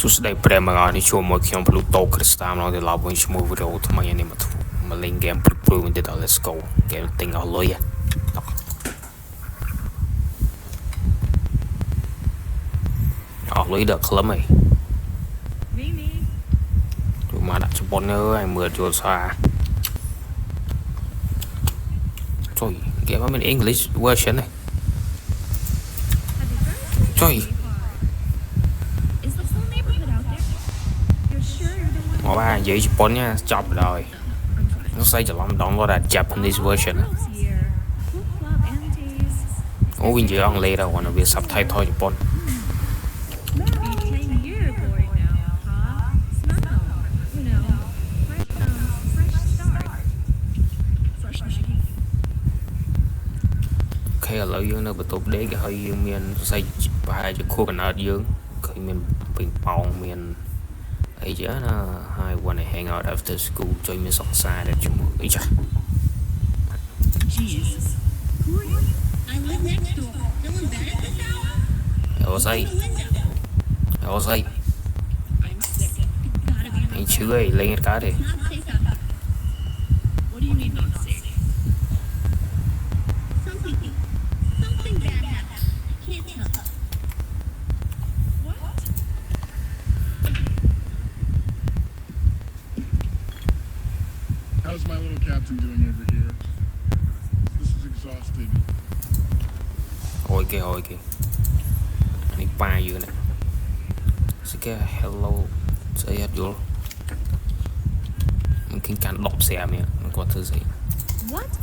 សួស្តីប្រិយមិត្តនេះជួបមកខ្ញុំ Pluto Crystal មកដល់វិញឈ្មោះវីដេអូថ្មីនេះមកលេងហ្គេមព្រឹកព្រលឹមទៅដល់ Let's go ហ្គេមទិញអស់លុយអស់លុយដល់ក្លឹមហីទូមកដាក់ជប៉ុនហើយមើលយល់សារជួយហ្គេមមាន English version ហ៎ជួយមកបាទនិយាយជប៉ុនណាចប់ដល់nó xây cho lắm đóng vào là Japanese version ô mình chỉ ăn lê đâu còn là việc subtitle thôi Japan khi ở lâu dương nó bị tụt đế cái hơi dương miền xây bài cho khu ở dương khi mình bình phòng miền ấy chứ nó haiวันnày hang out after school chơi mình sọc xa để chúng ấy chả ở đây anh chưa ấy lên cái đi How's my little captain doing over here? This is exhausting. Hồi kìa anh ba vừa nè sẽ cái hello sẽ hết vô mình kinh can đọc xe mình nó có thứ gì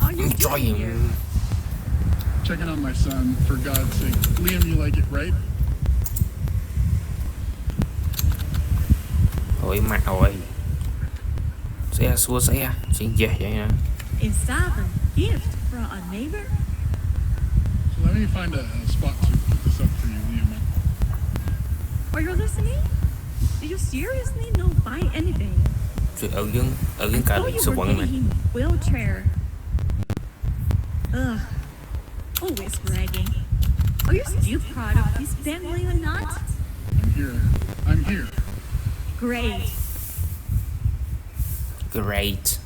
enjoy Checking on my son, for God's sake. Liam, you like it, right? Ôi mẹ ơi xe xua xe xin về vậy nè. Is that a gift from a neighbor? So let me find a spot to put this up for you, Liam. Are you listening? Did you seriously not buy anything? Rồi ở những cả lịch sử quán này. Wheelchair. Ugh. Always bragging. Are you still proud of this family or not? I'm here. Great. Great.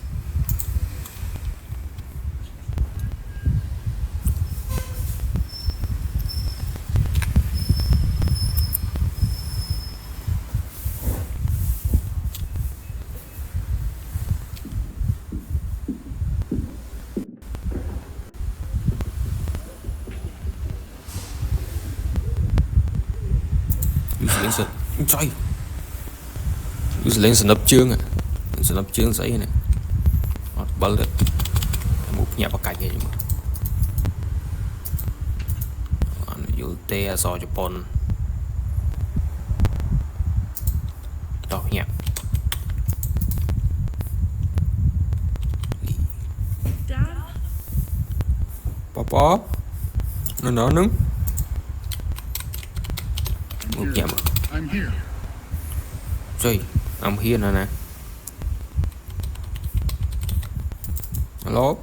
Trời lên sân ấp chương giấy này bật lên một nhà bạc cạnh vậy mà dù tê so Japan đó nhạc Papa nó nứng một nhà mà I'm here. Trời, I'm here nè. Hello.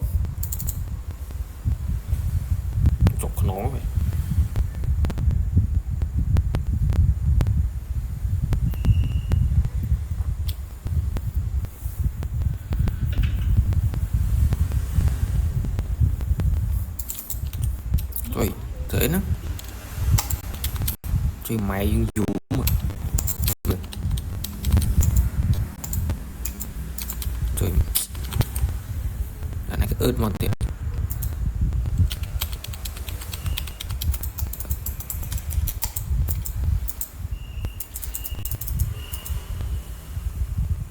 Chọc nó vậy. Trời, thế nó. Trời mày dù mà. Trời này cái ớt ngon tiệt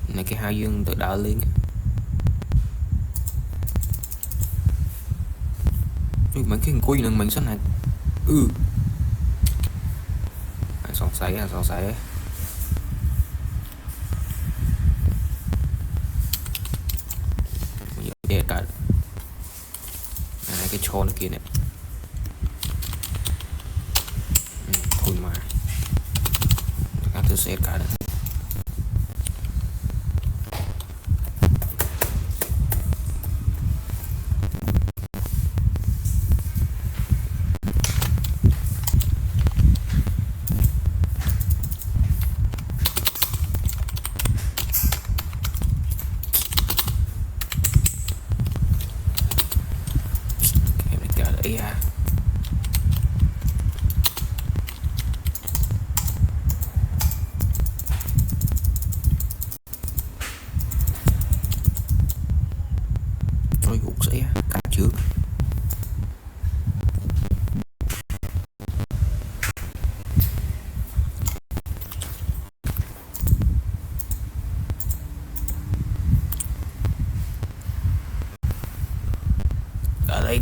này cái hai dương tự đá lên trời mấy cái cùi nâng mình sẵn này sòng sấy để cả này cái chôn kia này thôi mà các thứ sẽ cả đấy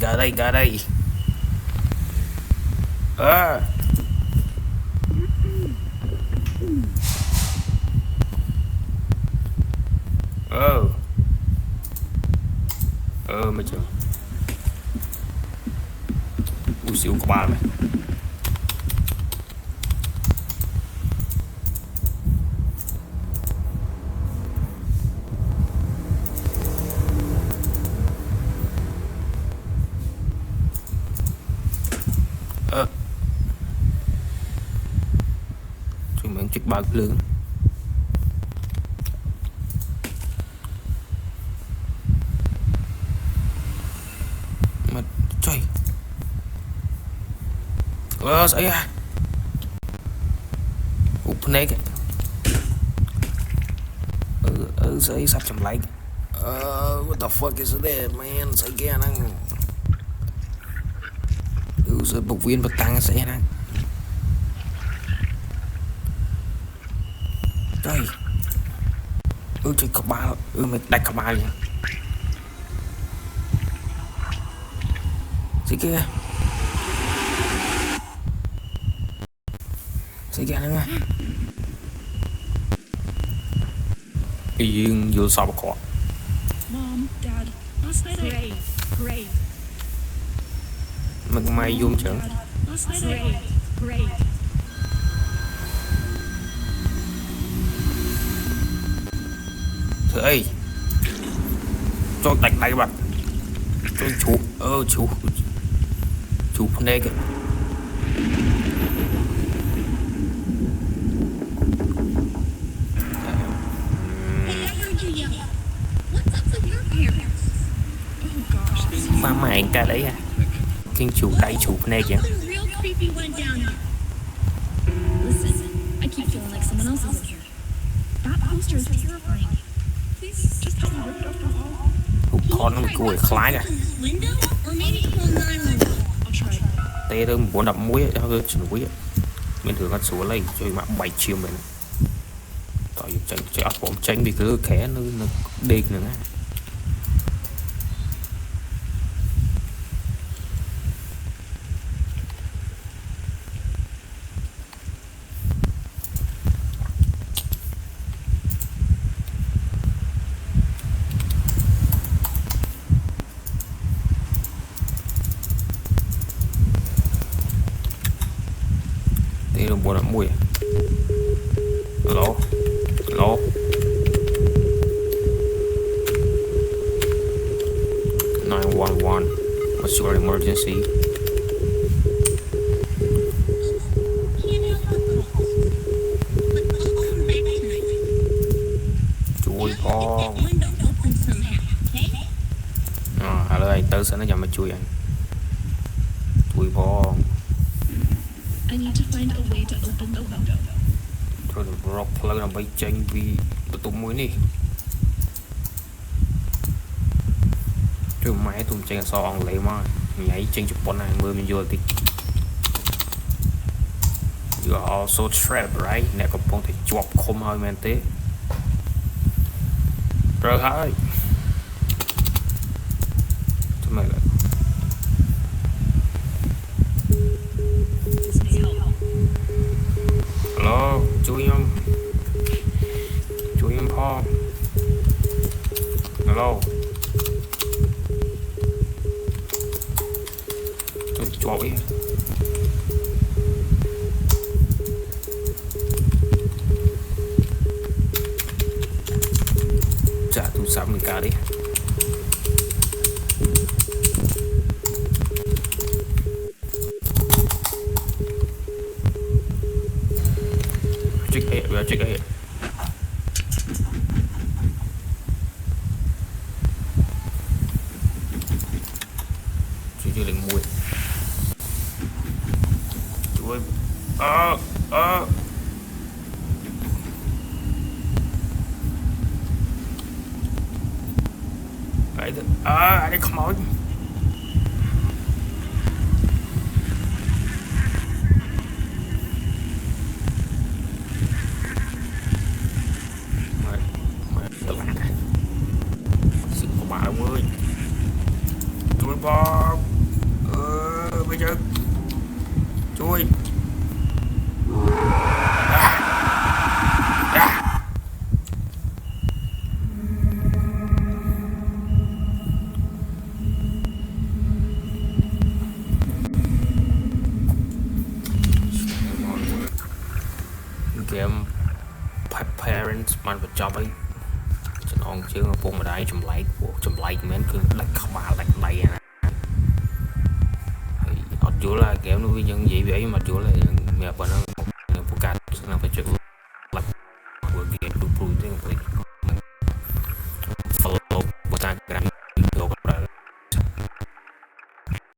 đây mà chưa xíu của ba mày chúng mình chiếc ba lương mà trời saya upnek saya sắp chậm lại what the fuck is that man saya kia năng rồi phục viên bật tăng sẽ năng trời trời có ba mày đặt cả ba vậy gì kia sẽ ra nữa yên vô sao có Mom, Dad, last night Great. mình may vô chẳng Last night Great. thưa ơi cho đặt đây bạn cho chủ này kìa ba mạng ca đấy à kinh chủ tay chủ này kìa Listen, I keep feeling like someone else is in here. That poster is terrifying. Please just help me rip it off the wall. hụt con nó cười khái kìa Window? Or maybe call 911. I'll try. tê tôi muốn đập muối á tôi chửi muối á mình thường ăn xuống lấy chơi mà 7 chiều mình tại vì chạy bọn tránh bị cứ khẽ nó đi nữa tê tôi muốn đập muối hello 911 what's your emergency chui con hello anh tới sẽ nó nhầm mà chui anh chui con I need to find a way to open the window. rồi rock plug làm bay tranh vì tụi muối nè rồi máy tụi tranh so ông lấy mà nhảy tranh chụp bọn này mưa mình vô thì you're also trapped right nè có phong thể chọc không hơi men tế rồi hai tụi mày lại This may help. hello chui em Paul hello tôi chọi trả tôi sắm mình cả đi check it chưa lên mùi chuối I didn't come out. Sự của bà ơi. Chuối bom. parents បានបញ្ចប់ហើយចំណងជើងឪពុកម្ដាយចម្លែកមែនគឺដាច់ក្បាលដាច់ដៃណាហើយអត់យល់អាហ្គេមនោះវាយើងនិយាយវា